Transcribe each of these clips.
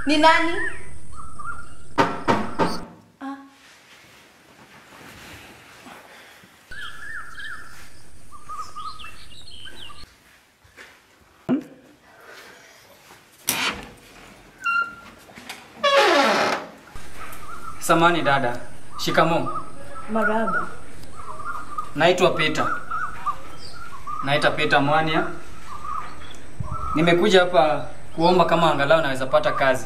Ni nani? Samani dada. Shikamoo. Marhaba. Naitwa Peter. Naitwa Peter Mwania. Nimekuja hapa kuomba kama angalau naweza pata kazi.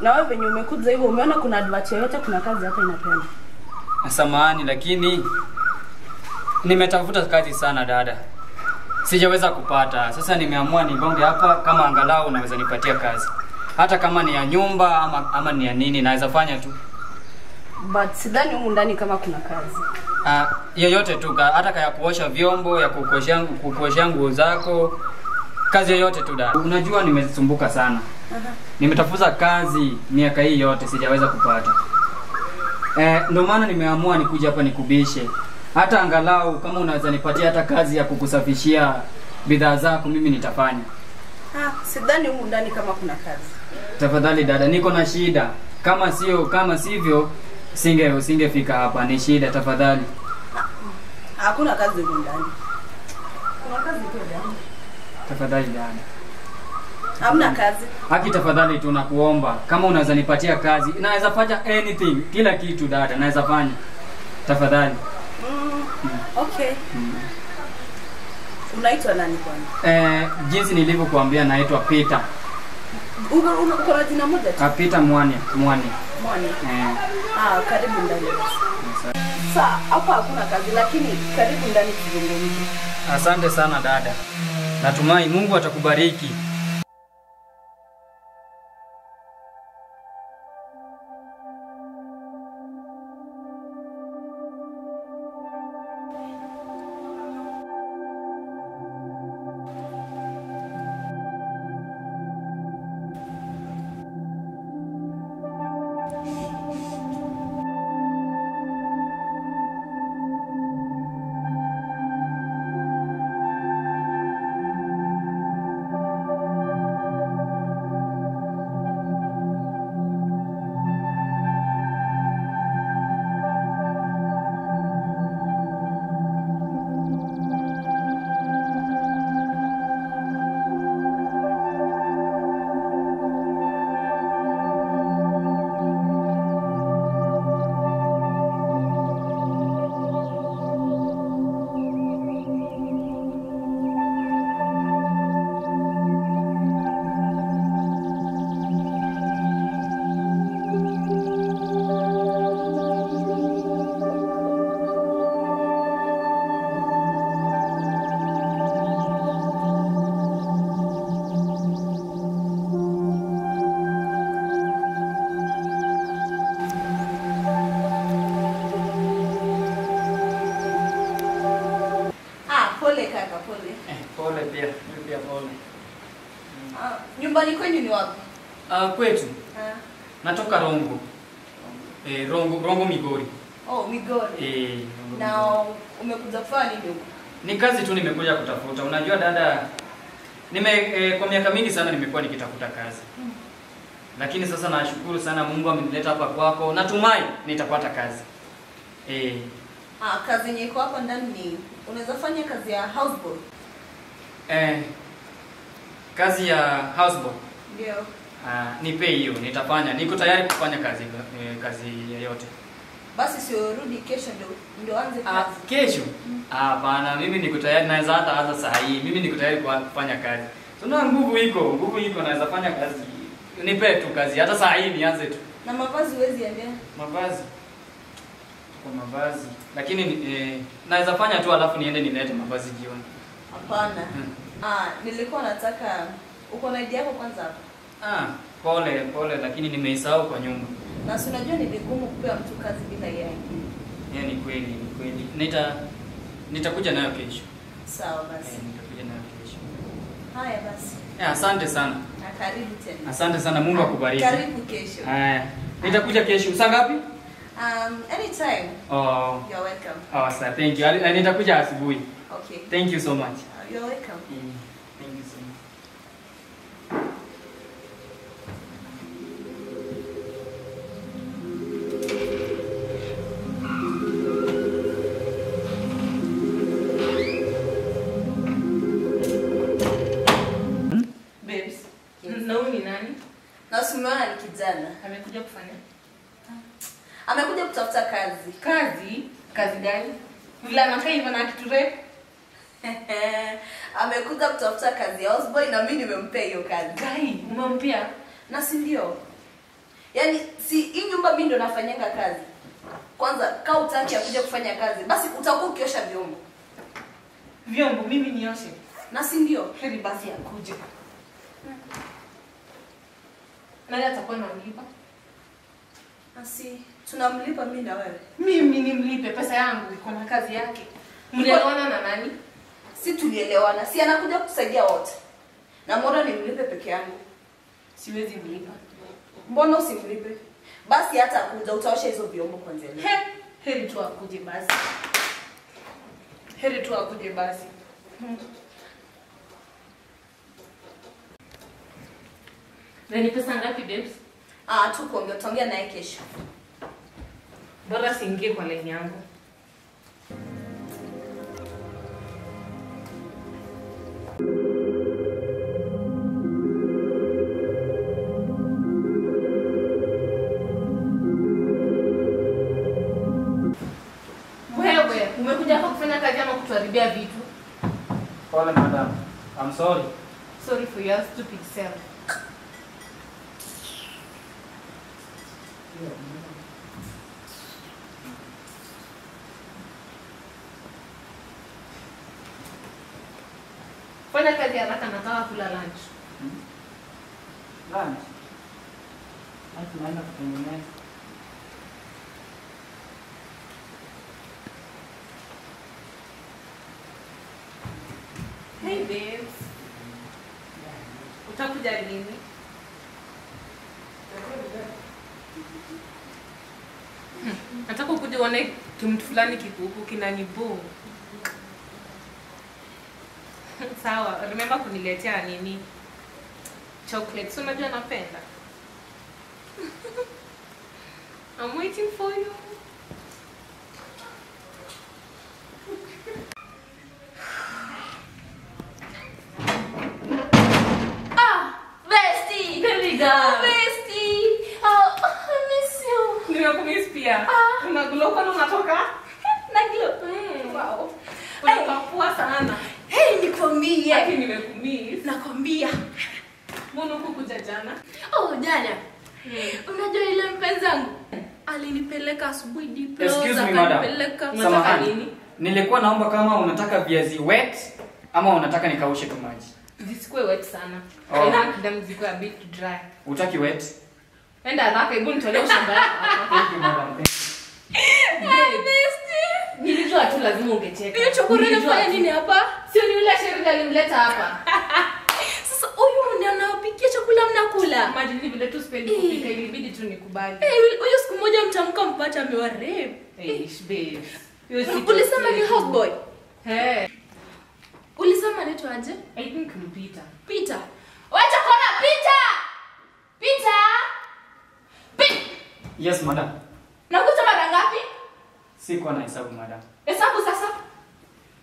Na wewe venye umekuja hivyo umeona kuna advert yoyote kuna kazi hapa inapeana? Samahani lakini nimetafuta kazi sana dada. Sijaweza kupata. Sasa nimeamua nigonge hapa kama angalau unaweza nipatia kazi. Hata kama ni ya nyumba ama ni ya nini naweza fanya tu. But sidhani humu ndani kama kuna kazi. Yoyote tu, hata kaya kuosha vyombo, ya kukuoshea nguo zako, kazi yoyote tu dada. Unajua nimesumbuka sana. Nimetafuta kazi miaka hii yote sijaweza kupata. Ndio maana nimeamua nikuja hapa nikubishe. Hata angalau kama unaweza nipatia hata kazi ya kukusafishia bidhaa zako mimi nitafanya. Sidhani humu ndani kama kuna kazi. Tafadhali dada, niko na shida. Kama sivyo usingefika hapa. Ni shida tafadhali. Hakuna kazi humu ndani. Kuna kazi tu ndani. Tafadhali dada. Hamna kazi. Haki tafadhali tunakuomba kama unaweza nipatia kazi. Naweza fanya anything, kila kitu dada, naweza fanya. Tafadhali. Okay. Unaitwa nani kwani? Jinsi nilivyokuambia naitwa Peter. Uko na jina moja tu? Peter Mwania. Mwania. Karibu ndani. Sasa hapa hakuna kazi lakini karibu ndani tuzungumze. Asante sana dada. Natumai Mungu atakubariki. Pole pia, mimi pia pole. Nyumbani kwenu ni wapi? Kwetu. Natoka Rongo. Rongo Migori. Oh, Migori. Na umekuja kufanya nini huko? Ni kazi tu nimekuja kutafuta. Unajua dada, kwa miaka mingi sana nimekuwa nikitafuta kazi. Lakini sasa nashukuru sana Mungu amenileta hapa kwako. Natumai nitapata kazi. Kazi yenye iko hapa ndani ni unaweza fanya kazi ya houseboy. Kazi ya houseboy. Ndio. Nipe hiyo, nitafanya. Niko tayari kufanya kazi yoyote. Basi sio rudi kesho ndio anze kazi. Kesho? Hapana, mimi niko tayari, naweza hata anza saa hii. Mimi niko tayari kufanya kazi. Tuna nguvu iko naweza fanya kazi. Nipe tu kazi, hata saa hii nianze tu. Na mavazi huwezi endea? Mavazi. Kwa mavazi. Lakini naweza fanya tu alafu niende nilete mavazi jioni. Hapana. Nilikuwa nataka uko na idea yako kwanza hapa. Pole lakini nimeisahau kwa nyumba. Na si unajua ni vigumu kupewa mtu kazi bila yeye. Ni kweli. Nitakuja nayo kesho. Sawa basi. Nitakuja nayo kesho. Haya basi. Asante sana. Na karibu tena. Asante sana, Mungu akubariki. Karibu kesho. Nitakuja kesho. Saa ngapi? Anytime. Oh. You're welcome. Sir, thank you. Nitakuja asubuhi. Okay. Thank you so much. You're welcome. Thank you so much. Na usimuona ni kijana. Amekuja kufanya? Amekuja kutafuta kazi. Kazi? Kazi gani? Vile anakaa hivyo na kiture? Amekuja kutafuta kazi ya houseboy na mimi nimempea hiyo kazi. Gai, umempea? Na si ndio? Yaani si hii nyumba mimi ndo nafanyanga kazi. Kwanza kama utaki kuja kufanya kazi, basi utakuwa ukiosha vyombo. Vyombo mimi nioshe. Na si ndio? Heri basi akuje. Nani atakuwa anamlipa? Asi tunamlipa mimi na wewe. Mimi nimlipe pesa yangu iko na kazi yake. Mlielewana na nani? Si tulielewana. Si anakuja kusaidia wote. Na mbona nimlipe peke yangu? Siwezi mlipa. Mbona usimlipe? Basi hata kuja utaosha hizo vyombo kwanza leo. Heri tu akuje basi. Heri tu akuje basi. Na ni pesa ngapi babes? Tuko tutaongea naye kesho. Bora siingie kwa line yangu. Wewe, umekuja hapa kufanya kazi ama kutuharibia vitu? Pole madam. I'm sorry. Sorry for your stupid self. Fanya kazi haraka, nataka kula lunch. Lunch. Hata naenda kutengeneza. Hey babes. Utakuja lini? Nataka ukuje uone kimtu fulani kikuku kinanibo. Sawa, remember kuniletea nini? Chocolate. So unajua napenda. I'm waiting for you. Bestie! Baby girl. Bestie! I miss you. Nimekumiss pia. Unaglow kwa unatoka? Na glow. Wow. Unakapua sana. Hey, nikwambie. Haki nimekumiss. Nakwambia. Mbona hukuja jana? Jana. Unajua ile mpenzi wangu alinipeleka asubuhi deep Excuse me madam. Unataka nini? Nilikuwa naomba kama unataka viazi wet ama unataka nikaushe tu maji. Zisikuwe wet sana. Oh. Ina kidam zikuwe a bit dry. Utaki wet? Enda haraka, hebu nitolee shamba yako. Thank you madam. Nilijua tu lazima ungecheka. Hiyo chokora inafanya nini hapa? Sio ni yule Sherida alimleta hapa. Sasa huyu ndiye anapikia chakula mnakula. Imagine vile tu spendi kupika, ilibidi tu nikubali. Huyo siku moja mtamka mpata amewarep. Babe. Ulisema ni houseboy? Ulisema anaitwa aje? I think ni Peter. Peter. Wacha kona Peter. Yes madam. Nakuta mara ngapi? Sikuwa na hesabu madam. Hesabu sasa.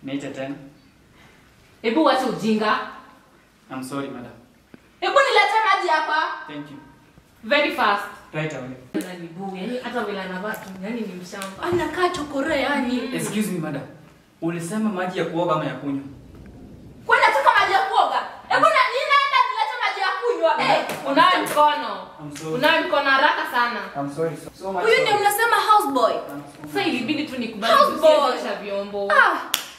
Niite tena. Hebu wacha ujinga. I'm sorry madam. Hebu nilete maji hapa. Thank you. Very fast. Right away. Ananibu, yani hata vile anavaa tu, yani ni mshamba. Anakaa chokora yani. Excuse me madam. Ulisema maji ya kuoga ama ya kunywa? Kwani nataka maji ya kuoga? Hebu ninaenda nilete maji ya kunywa. Unawe mkono. I'm sorry. Unawe mkono haraka sana. I'm sorry so much. Huyu ndio mnasema houseboy. Sasa ilibidi tu nikubali Houseboy. kuosha vyombo.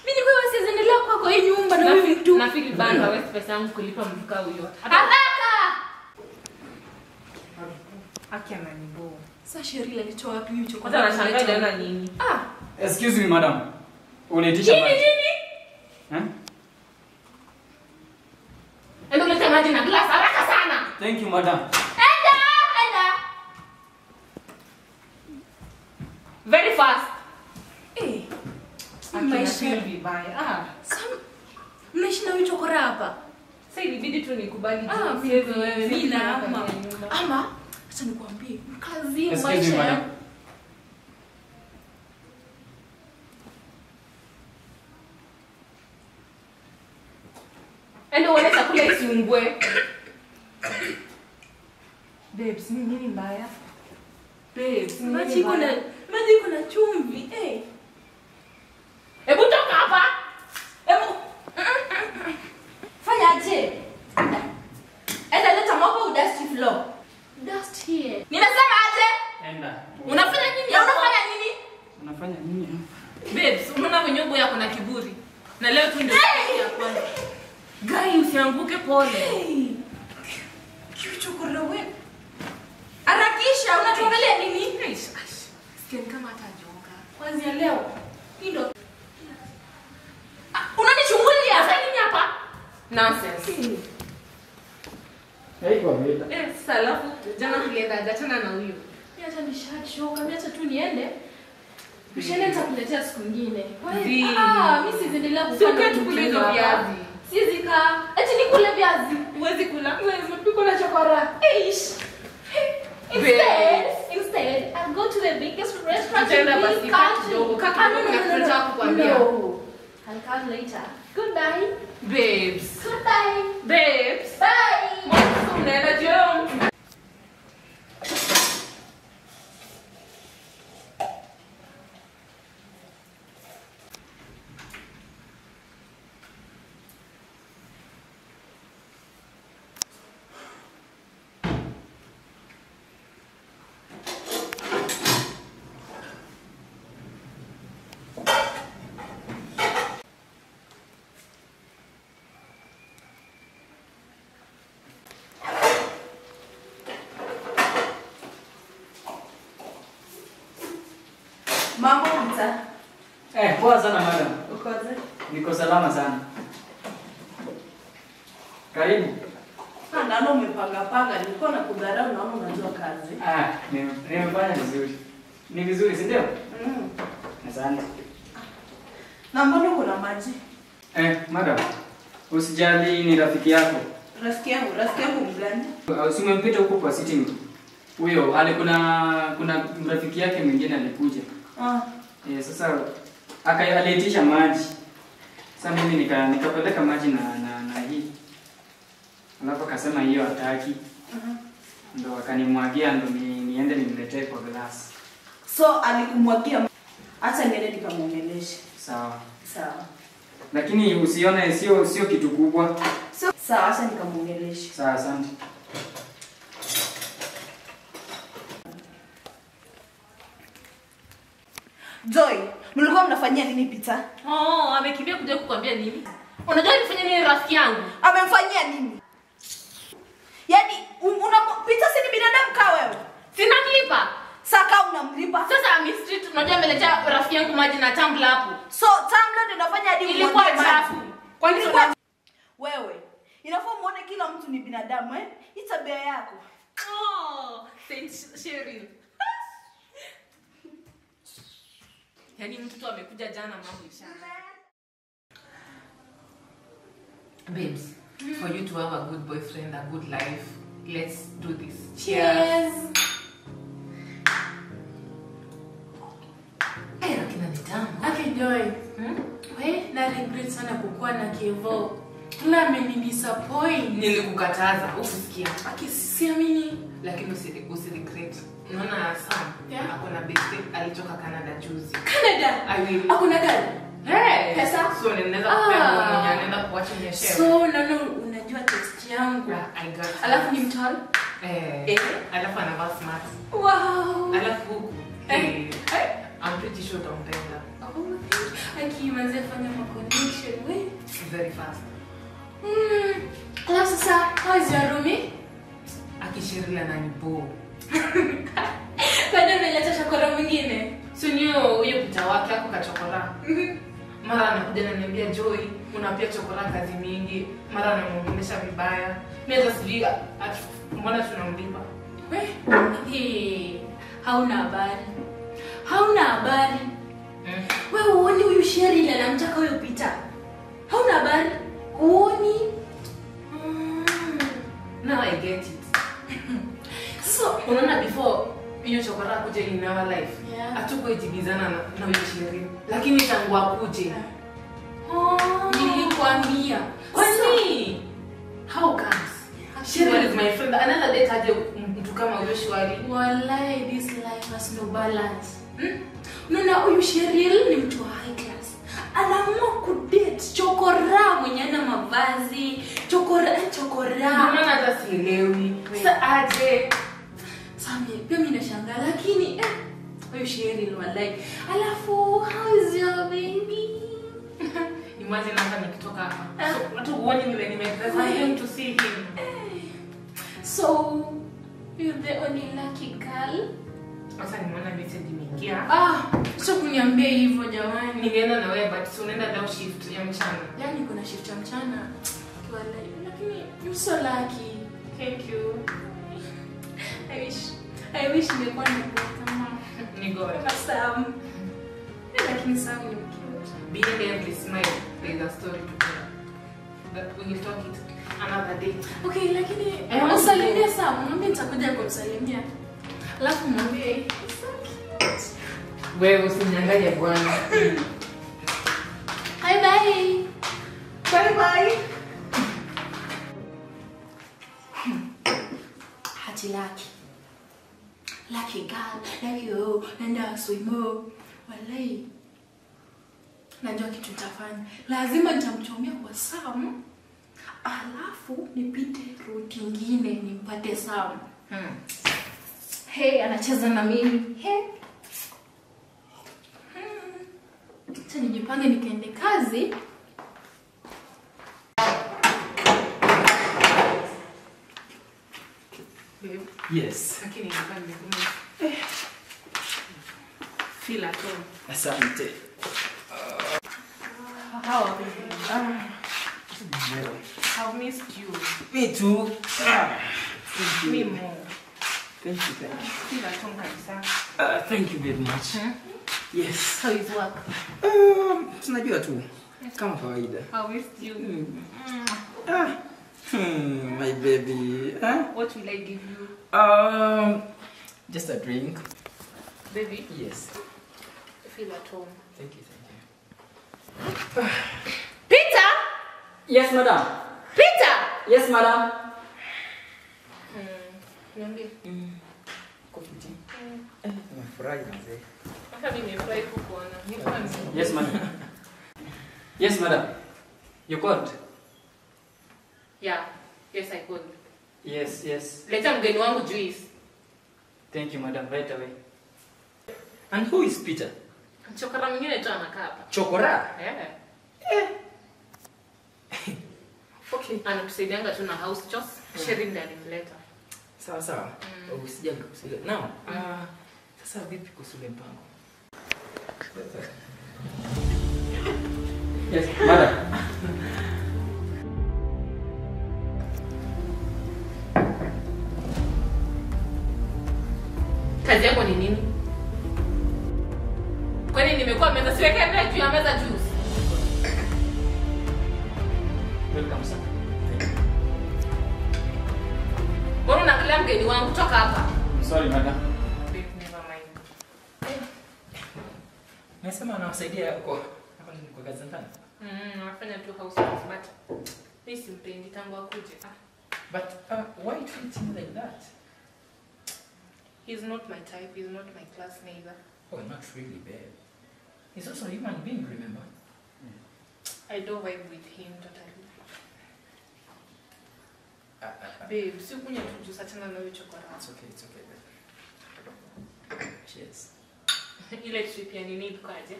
Mimi kwa hiyo siendelea kwa hii nyumba na huyu mtu. Na feel bad waste pesa yangu kulipa mvuka huyo. Haraka. Aki ananibo. Sasa Sherila alitoa wapi hiyo chokora? Hata nashangaa jana nini? Excuse me madam. Unaitisha maji? Endo leta maji na glass haraka sana. Thank you madam. Enda. Very fast. Maisha vibaya. mnaishi na huyu chokora hapa. Sasa ilibidi tu nikubali. Mimi na ama acha nikwambie kazi Excuse me maisha madam. yangu. Endo uone chakula isiungwe. Babes, nini mbaya? Babes, Maji iko na chumvi. Hebu toka hapa. Hebu fanya aje? Enda leta mopo udust floor. Dust here. Nimesema aje? Enda. Unafanya nini? Ya unafanya nini? Unafanya nini? Babes, unaona venyogo yako na kiburi. Na leo tu ndio siku ya kwanza. Gai, usianguke pole. Kiuchukuru wewe. Harakisha, unatuangalia nini? Sikia kama atajoka. Kwanza leo. Ndio. Unanichungulia. Sasa nini hapa? Nonsense. Haiko vita. Sasa alafu jana tulienda achana na huyo. Acha nishachoka, acha tu niende. Mshene nitakuletea siku nyingine. Zii. Mimi siendelea Sio kufanya kwa tukule hizo viazi. Sizika. Eti nikule viazi. Huwezi kula. Wewe umepika na chokora. Eish. Instead, I'll go to the biggest restaurant in Tutaenda basi this kaa country. kidogo, kaa kidogo na tunataka kukwambia. No. I'll come later. Goodbye. Babes. Goodbye. Babes. Bye. Mwanzo unaenda jioni. Mambo mta. Poa sana madam. Ukoje? Niko salama sana. Karibu. Naona umepanga. Nilikuwa nakudharau naona unajua kazi. Nimefanya vizuri. Ni vizuri, si ndio? Asante. Na mbona uko na maji? Madam. Usijali, ni rafiki yako. Rafiki yangu mgani? Usimempita huko kwa sitting. Huyo kuna rafiki yake mwingine alikuja. Sasa aliitisha maji. Sasa mimi nikapeleka maji na hii. Alafu akasema hiyo hataki. Ndo akanimwagia ndo niende nimletee kwa glass. So alikumwagia. Acha niende nikamuongeleshe. Sawa. Lakini usione sio kitu kubwa. Sawa, acha nikamuongeleshe. Sawa, asante. Joy, mlikuwa mnafanyia nini Peter? Amekimbia kuja kukwambia nini? Unajua nifanya nini rafiki yangu? Amemfanyia nini? Yaani Peter si ni binadamu kama wewe? Sina mlipa. Saka unamlipa. Sasa street unajua ameletea rafiki yangu maji na tumbler hapo. So tumbler ndio inafanya hadi Ilikuwa chafu. Kwa nini kwa wewe? Inafaa muone kila mtu ni binadamu Hii tabia yako. Saint Cheryl. Yaani mtu tu amekuja jana mambo ishana. Babes, for you to have a good boyfriend, a good life, let's do this. Cheers. Lakini ni tamu. Okay, Joy. Na regret sana kukuwa na Kevo. Kila amenidisappoint. Nilikukataza, usikia. Akisiamini. Lakini usiregret. Unaona Sam? Yeah. Akona birthday alitoka Canada juzi. Canada. I Hakuna gari. Pesa? So ninaweza kupea mwenye anaenda kuacha nyeshewe. So unajua text yangu. I got. Alafu ni mtol. Alafu anavaa smart. Wow. Alafu I'm pretty sure utampenda. Akimanze fanya connection we. Very fast. Alafu sasa, how is your roomie? Akishirila na nipo. Kwani ameleta chakora mwingine? Sinyo huyo pita wake hapo kachokora. Mara anakuja ananiambia Joy, unapia chokora kazi mingi. Mara anamuongelesha vibaya. Mimi hata sijui mbona tunamlipa. Hauna habari. Wewe uone huyu Cheryl anamtaka huyo Peter. Hauna habari? Uoni? Now I get it. So, unaona before hiyo chokora kuja in our life. Yeah. Hatuko ijibizana na huyo Cheryl. Lakini tangu akuje. Nilikwambia. Kwani? How comes? Cheryl is my friend. Another day kaje mtu kama huyo shwari. Wallahi, this life has no balance. Unaona huyu Cheryl ni mtu wa high class. Anaamua kudate chokora mwenye ana mavazi, chokora. Maana hata sielewi. Sasa aje. Sami, pia mimi nashangaa lakini huyu Cheryl wallahi. Alafu how is your baby? Imagine hata nikitoka hapa. So watu uone vile nimedress. I want to see him. So you're the only lucky girl? Sasa nimeona message imeingia. Sio kuniambia hivyo jamani. Ningeenda na wewe but so unaenda down shift ya mchana. Yaani kuna shift ya mchana. Wallahi, lakini you're so lucky. Thank you. I wish ningekuwa na kama Ni God. Sam. Lakini Sam ni cute. Behind every smile there is a story to tell. But we will talk it another day. Okay, lakini usalimie Sam, mwambie nitakuja kumsalimia. Alafu mwambie so cute. Wewe usiniangalie bwana. Bye bye. Bye bye. Hati lucky girl, like you, nenda swimo. Wallahi, najua kitu nitafanya. Lazima nitamchomea kwa Sam. Alafu nipite route nyingine nimpate Sam. Hey, anacheza na mimi. Hey. Acha nijipange nikaende kazi. Babe. Yes. Lakini nilikuwa nimekuja. Feel at home. Asante. How are you? I've missed you. Me too. Me more. Thank you. Feel at home kabisa. Thank you very much. Yes. How is work? Tunajua tu. Kama kawaida. I missed you. My baby. What will I give you? Just a drink. Baby, Yes. feel at home. Thank you. Peter! Yes, madam. Peter! Yes, madam. Niambie. Kofiti. Nimefurahi mzee. Hata mimi nimefurahi kukuona. Nilikuwa Yes, madam. Yes, madam. You called? Yeah. Yes, I could. Yes. Leta mgeni wangu juice. Thank you, madam. Right away. And who is Peter? Chokora mwingine tu anakaa hapa. Chokora? Okay. Anatusaidianga tu na house chores. Cheryl ndiye alimleta. Sawa. Usijali kusaidia. Now, sasa vipi kuhusu mpango? Yes, madam. Kazi yako ni nini? Kwani nimekuwa meza siweke ndani juu ya meza juice? Welcome, sir. Mbona unaangalia mgeni wangu toka hapa? Sorry, madam. Never mind. Nasema anawasaidia kwa kazi ndani. Anafanya tu house chores but mimi simpendi tangu akuje. But why treat him like that? He's not my type, he's not my class neither. Oh, not really, babe. He's also a human being, remember? I don't vibe with him totally. Babe, si kunya tu juice achana na hiyo chokora. It's okay, babe. Cheers. Ile trip ya nini ikaje?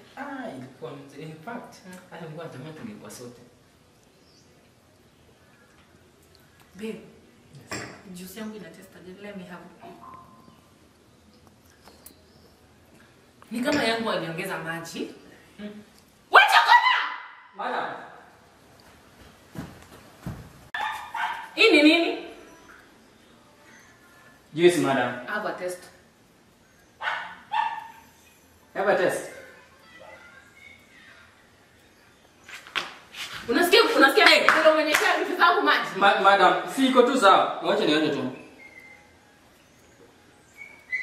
Ilikuwa mzee. In fact, hata Mungu anatamani tungekuwa sote. Babe, juice yangu ina taste aje? Let me have it. Ni kama yangu aliongeza maji. Wewe chokora! Madam. Hii ni nini? Juice, madam. Have a test. Have a test. Unasikia ndio mwenye vitu zangu maji. Madam, si iko tu sawa. Wacha nione tu.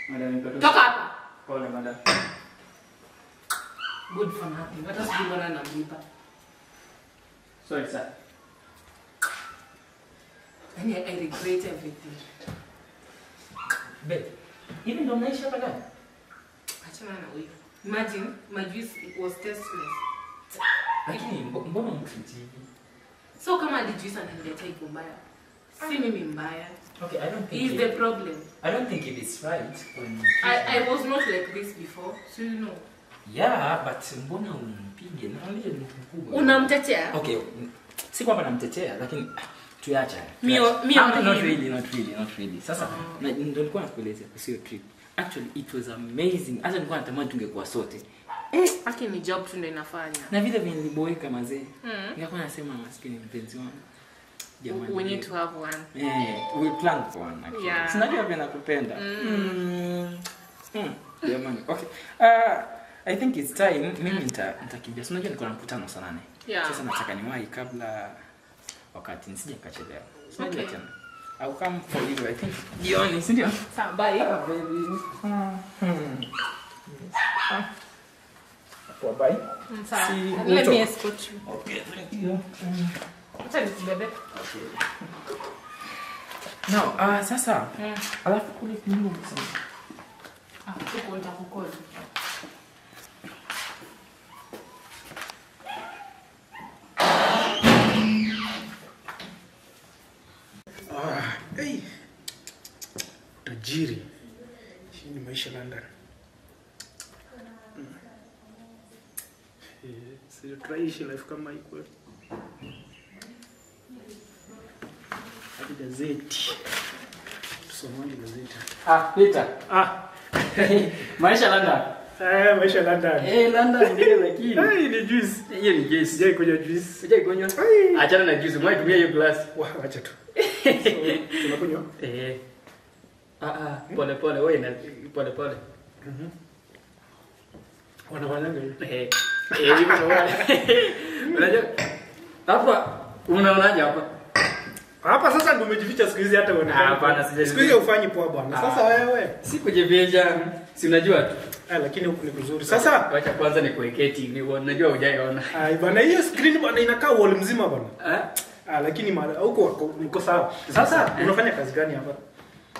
Madam, iko tu. Toka hapa. Pole, madam. Good for nothing. Hata sijui bwana anamlipa. Sorry, sir. And I regret everything. Babe, hivi ndo unaishi hapa ndani? Achana na wewe. Imagine my juice was tasteless. Lakini mbona mtreat hivi? So kama hadi juice ananiletea iko mbaya. Si mimi mbaya. Okay, I don't think He's the problem. I don't think it is right when I was not like this before. So you know. Yeah, but mbona umpige? Na yule ni mtu mkubwa. Unamtetea? Okay, si kwamba namtetea lakini tuacha. Not really. Sasa ndio nilikuwa nakuelezea sio trip. Actually it was amazing. Hata nilikuwa natamani tungekuwa sote. Haki ni job tu ndio inafanya. Na vile vile niliboeka mazee. Nikakuwa nasema maskini mpenzi wangu. Jamani. We need to have one. We plan for one actually. Yeah. Sinajua pia nakupenda. Jamani. Okay. I think it's time mimi nitakimbia. Unajua niko na mkutano saa 8. Yeah. Sasa nataka niwahi kabla wakati nisije nikachelewa. Okay. I'll come for you I think. Jioni, si ndio? Sawa, bye. Baby. Bye. Sawa. See you Let me later. escort you. Okay, thank you. Acha nikubebe. Okay. Now, sasa. Alafu kule kinyume sana. Tuko nitakukodi. Hey. Tajiri. Hii ni maisha London. Sio traishi life kama hii kweli. Hadi gazeti. Tusomani gazeti. Peter. Maisha London. Maisha London. London ndio lakini. Ni juice. Hiyo ni juice. Sijai kunywa juice. Sijai kunywa. Achana na juice, mwa tumia hiyo glass. Acha tu. Tunakunywa? Pole wewe na pole. Wanafanyanga hivi. Hivyo sawa. Unajua hapa unaonaje hapa? Hapa sasa ndio umejificha siku hizi hata unaona. Hapana, sijajificha. Siku hizi ufanyi poa bwana. Sasa wewe. Sikujificha. Si unajua tu. Lakini huku ni kuzuri. Sasa wacha kwanza nikuwekee TV. Unajua hujaiona. Bwana hiyo screen bwana inakaa wall mzima bwana. Lakini huko niko sawa. Sasa unafanya kazi gani hapa?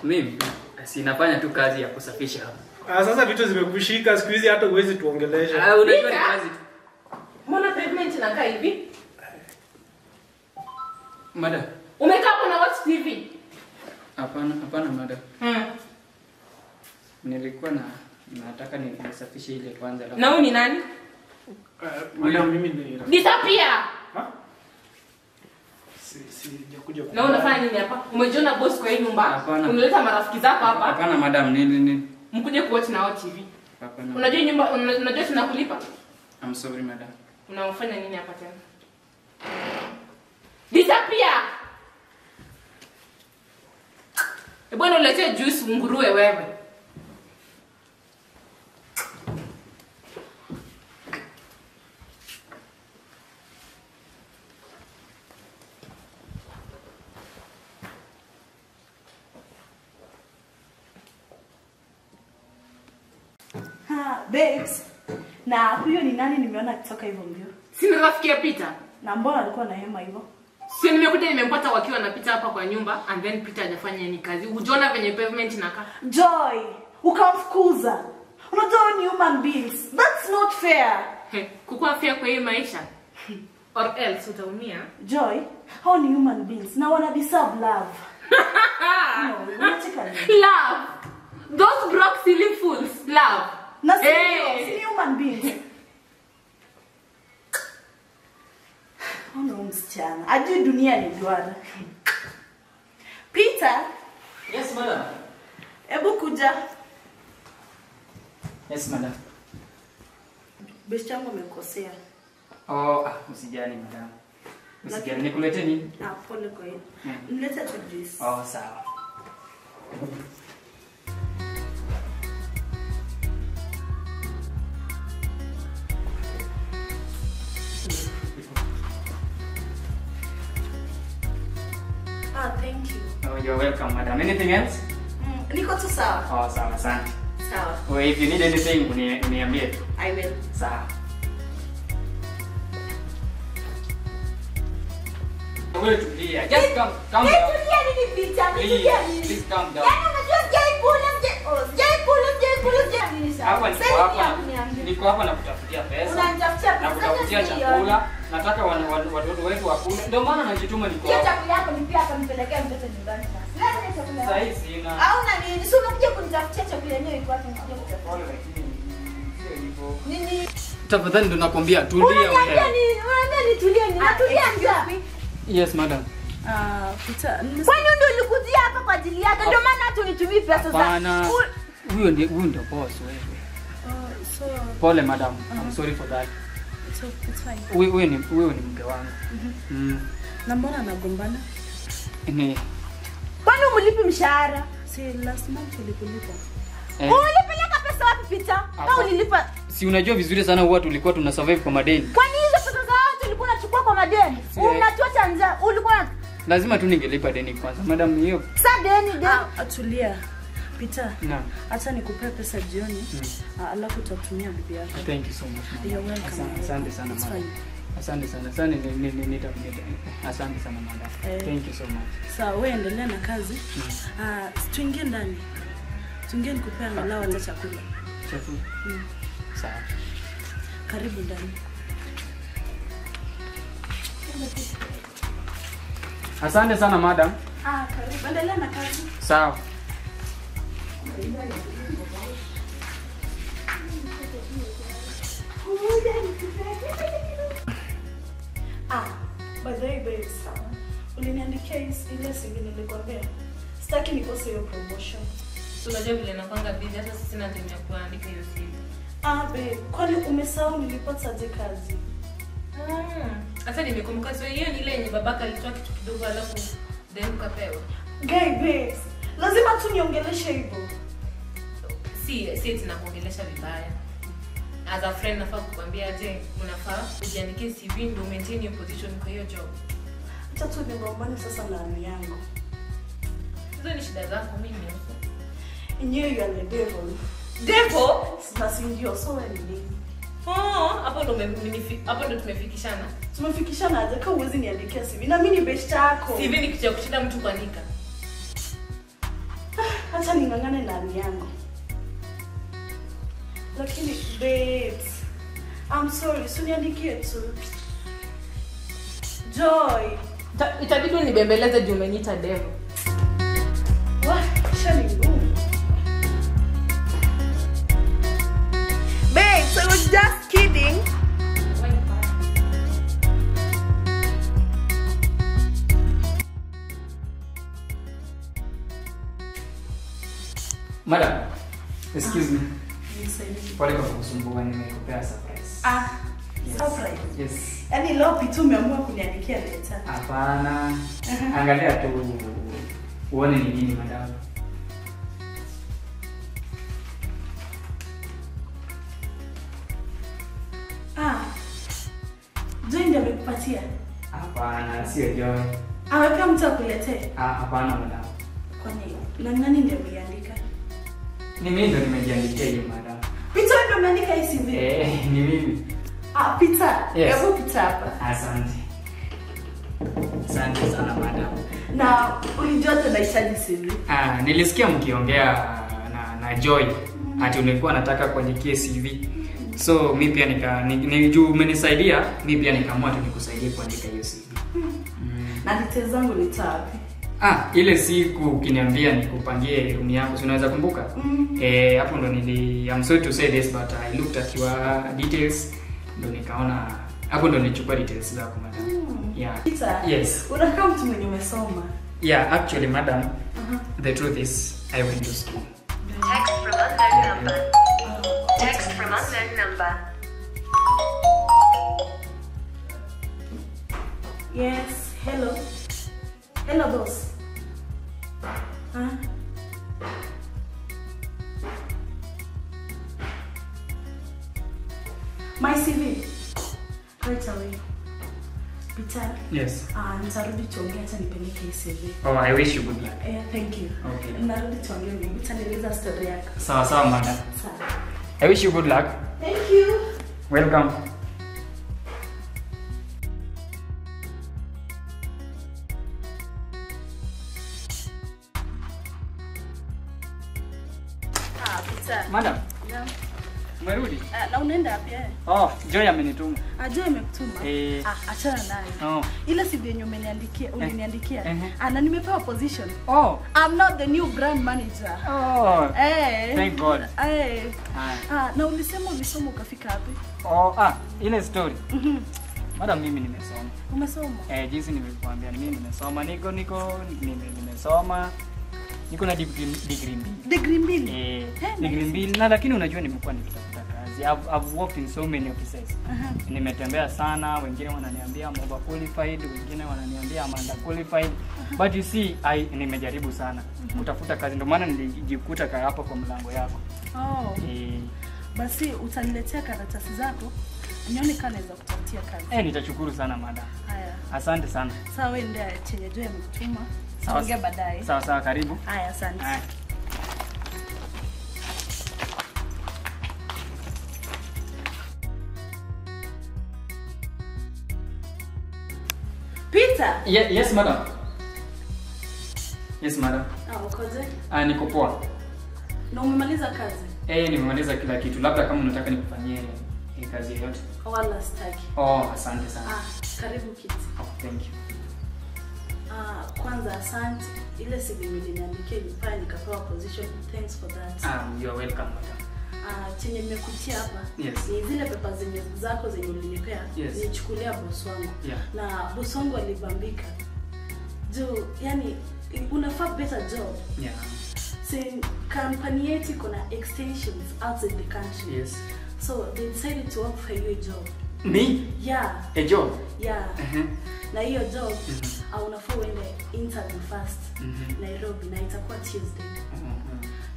Mimi sinafanya tu kazi ya kusafisha hapa. Sasa vitu zimekushika siku hizi hata uwezi tuongelesha. Unajua ni kazi tu. Mbona pavement inakaa hivi? Madam. Umekaa hapo na watch TV? Hapana madam. Nilikuwa nataka nisafishe ile kwanza. Na wewe ni nani? Madam mimi ni Disappear. Sijakuja. Na unafanya nini hapa? Umejiona boss kwa hii nyumba? Hapana. Unaleta marafiki zako hapa? Hapana madam, nini? Mkuje kuwatch na watch TV. Hapana. Unajua nyumba unajua tunakulipa? I'm sorry madam. Unafanya nini hapa tena? Disappear. Bwana uletee juice nguruwe wewe. Babes. Na huyo ni nani nimeona akitoka hivyo mbio? Si ni rafiki ya Peter? Na mbona alikuwa na hema hivyo? Si nimekuja nimempata wakiwa wanapita hapa kwa nyumba and then Peter hajafanya any kazi. Unaona venye pavement inakaa? Joy, ukamfukuza. Unajua ni human beings. That's not fair. Kukua fair kwa hii maisha. Or else utaumia. Joy, hao ni human beings na wana deserve love. Love. Those broke silly fools. Love. Na si human beings. Ono msichana. Ajui dunia ni duara. Peter. Yes madam. Ebu kuja. Yes madam. Besti yangu amekosea. Usijali madam. Usijali, nikulete nini? Pole kwa hiyo. Nilete tu juice. Sawa. Thank you. You're welcome madam. Anything else? Niko tu sawa. Sawa, asante. Sawa. Well, if you need anything, uniambie tu. I will. Sawa. Wewe tulia. Just calm down. Tulia nini Peter? Please calm down. Unajua sijai hapa niko Sasa hapa. niambie. Niko hapa na kutafutia pesa. Unanitafutia pesa. Na kutafutia Sasa chakula. Nataka watoto wetu wakule. Ndio maana najituma niko hiyo hapa. chakula yako ni pia hapa nipelekea mtoto nyumbani sasa. Leta chakula. Sasa hii sina. Au na nini? Si unakuja kunitafutia chakula yenyewe iko wapi nikuja kutafutia? Pole lakini sio hivyo. Nini? Tafadhali ndo nakwambia tulia Unaniambia wewe. nini? Unaniambia nitulie nini? Natulia njaa. Yes madam. Peter, Kwani ndio ulikujia hapa kwa ajili yake? Ndio maana hata unitumii pesa za. Hapana. Huyo ndio boss wewe. so Pole madam. I'm sorry for that. it's fine. Wewe ni mke wangu. Na mbona anagombana? Ni Kwani umlipi mshahara? Si last month ulikulipa. Ulipeleka pesa wapi Peter? Kama ulilipa. Si unajua vizuri sana huwa tulikuwa tuna survive kwa madeni. Kwani hizo pesa za watu ulikuwa unachukua kwa madeni? Unachota njaa. Ulikuwa Lazima tu ningelipa deni kwanza. Madam hiyo. sasa deni. Atulia. Peter, Naam. acha nikupe pesa jioni. Alafu tutatumia bibi yako. Thank you so much. Madam. You're welcome. Asante sana It's madam. fine. Asante sana. Sana asante sana madam. Thank you so much. Sawa, wewe endelea na kazi. Tuingie ndani. Tuingie nikupe angalau hata chakula. Chakula. Sawa. Karibu ndani. Asante sana madam. Karibu. Endelea na kazi. Sawa. By the way, babes, uliniandikia ile CV nilikwambia. Sitaki nikose hiyo promotion. Unajua vile nakwanga busy hata sisi na time ya kuandika hiyo CV. Babe, kwani umesahau nilipataje kazi? Sasa nimekumbuka sio hiyo ni ile yenye babaka alitoa kitu kidogo alafu then ukapewa. Guy, babes, lazima tu niongeleshe hivyo. Si tunakuongelesha vibaya. As a friend nafaa kukwambia je, unafaa ujiandikie CV ndio maintain your position kwa hiyo job. Acha tu nigombane sasa na ani yangu. Hizo ni shida zako mimi huko. Enyewe you are the devil. Devil? Basi ndio so wewe ni nini? Hapo ndo tumefikishana. Tumefikishana aje kama uwezi niandikia CV na mimi ni best yako. CV ni kitu cha kushinda mtu kuandika. Acha ningangane na ani yangu. Lakini babes, I'm sorry, suniandikie tu. Joy. Itabidi unibembeleze juu umeniita devil. Shani ngumu. Babe, so I was just kidding. Madam, excuse me. Nisaidie. Pole kwa kukusumbua, nimekupea surprise. Yes. Surprise. Yes. Yaani leo pitu umeamua kuniandikia letter. Hapana. Angalia tu uone ni nini madam. Joy ndio amekupatia. Hapana, sio Joy. Amepea mtu akuletee. Hapana madam. Kwani nani ndio ameandika? Ni mimi ndo nimejiandikia hiyo madam. Peter ndio ameandika hii CV. Ni mimi. Peter. Yes. Hebu Peter hapa. Asante. Asante sana madam. Na ulijua tunahitaji CV. Nilisikia mkiongea na Joy ati ulikuwa nataka kuandikia CV. So mimi pia juu umenisaidia, mimi pia nikaamua tu nikusaidie kuandika hiyo CV. Na details zangu nitawapi? Ile siku ukiniambia nikupangie room yangu, unaweza kumbuka? Hapo ndo I'm sorry to say this but I looked at your details ndo nikaona hapo ndo nilichukua details zako madam. Yeah. Peter. Yes. Unakaa mtu mwenye umesoma. Yeah, actually madam, the truth is I went to school. Text from unknown number. Text from unknown number. Yes, hello. Hello boss. My CV. Right away. Peter. Yes. Nitarudi tuongee hata nipeleke hii CV. Oh, I wish you good luck. Thank you. Okay. Narudi tuongee mimi. Utanieleza story yako. Sawa madam. Sawa. I wish you good luck. Thank you. Welcome. Peter. Madam. Yeah. Umerudi? Na unaenda wapi eh? Oh, Joy amenituma. Joy amekutuma? Achana nayo. Ile si vyenye umeniandikia, uliniandikia. Na nimepewa position. Oh. I'm not the new brand manager. Oh. Thank God. Na ulisoma ukafika wapi? Ile story. Madam, mimi nimesoma. Umesoma? Jinsi nimekuambia mimi nimesoma. Nimesoma. Niko na degree 2. Degree 2? Degree 2 na lakini unajua nimekuwa nikitafuta kazi. I've worked in so many offices. Nimetembea sana, wengine wananiambia I'm overqualified, wengine wananiambia I'm underqualified. But you see, nimejaribu sana kutafuta kazi, ndio maana nilijikuta hapo kwa mlango yako. Basi utaniletea karatasi zako, nione kama naweza kutafutia kazi. Nitashukuru sana madam. Haya. Asante sana. Sawa, wewe ndio chenye Joy amekutuma. Saongea baadaye. Sawa, karibu. Haya, asante. Peter. Yes madam. Yes madam. Ukoje? Niko poa. Na umemaliza kazi? Nimemaliza kila kitu. Labda kama unataka nikufanyie kazi yoyote. Wala sitaki. Asante sana. Karibu kiti. Thank you. Kwanza asante. Ile CV niliniandikia nifanye nikapewa position. Thanks for that. You are welcome madam. Chenye nimekutia hapa ni zile pepa zako zenye ulinipea, nilichukulia boss wangu. Na boss wangu alibambika. Yani unafaa better job. Company yetu kuna extensions outside the country. So they decided to offer you a job. Me? Yeah. A job? Yeah. Na hiyo job unafaa uende interview first Nairobi na itakuwa Tuesday.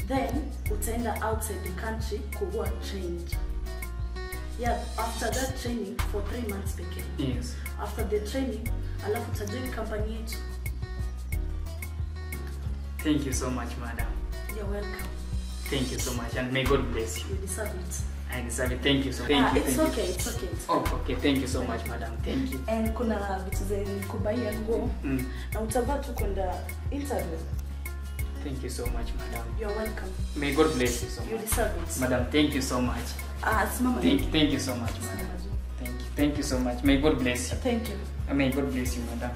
Then utaenda outside the country kuwa trained. After that training for 3 months pekee. After the training, alafu utajoin company yetu. Thank you so much madam. You're welcome. Thank you so much and may God bless you. You deserve it. I deserve it. Thank you so much. It's okay. Okay. Thank you so much madam. Thank you. And kuna vitu zenye nikubaia nguo na utavaa tu kwenda interview. Thank you so much madam. You're welcome. May God bless you so much. You deserve it. Madam, thank you so much. Simama. Thank you so much madam. Thank you so much. May God bless you. Thank you. May God bless you madam.